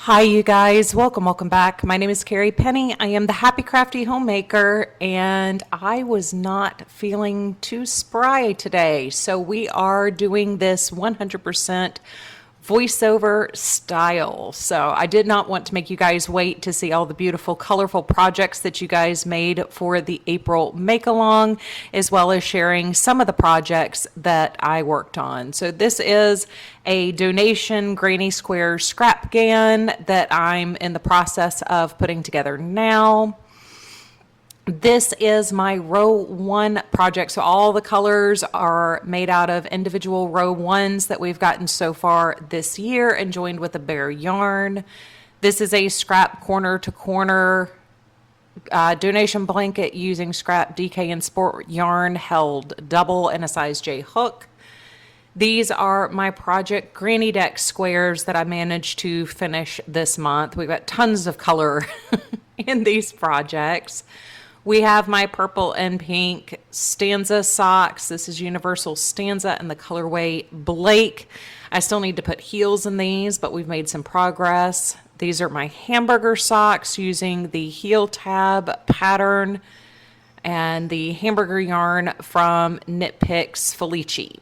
Hi, you guys. Welcome back. My name is Carrie Penny. I am the Happy Crafty Homemaker, and I was not feeling too spry today. So we are doing this 100% voiceover style. So I did not want to make you guys wait to see all the beautiful, colorful projects that you guys made for the April make-along, as well as sharing some of the projects that I worked on. So this is a donation granny square scrap gan that I'm in the process of putting together now. This is my row one project. So all the colors are made out of individual row ones that we've gotten so far this year and joined with a bare yarn. This is a scrap corner to corner donation blanket using scrap DK and sport yarn held double in a size J hook. These are my project granny deck squares that I managed to finish this month. We've got tons of color in these projects. We have my purple and pink stanza socks. This is Universal Stanza in the colorway Blake. I still need to put heels in these, but we've made some progress. These are my hamburger socks using the heel tab pattern and the hamburger yarn from Knit Picks Felici.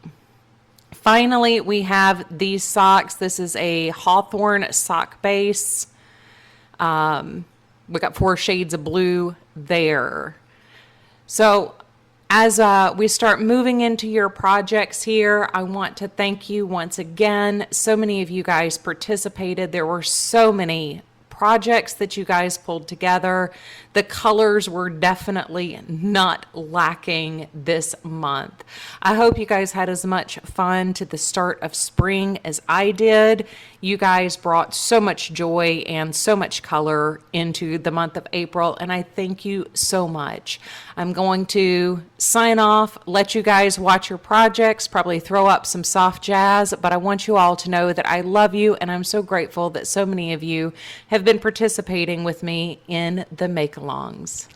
Finally, we have these socks. This is a Hawthorne sock base. We got 4 shades of blue there. So as we start moving into your projects here, I want to thank you once again. So many of you guys participated. There were so many projects that you guys pulled together. The colors were definitely not lacking this month. I hope you guys had as much fun to the start of spring as I did. You guys brought so much joy and so much color into the month of April, and I thank you so much. I'm going to sign off, let you guys watch your projects, probably throw up some soft jazz, but I want you all to know that I love you, and I'm so grateful that so many of you have been participating with me in the make-alongs.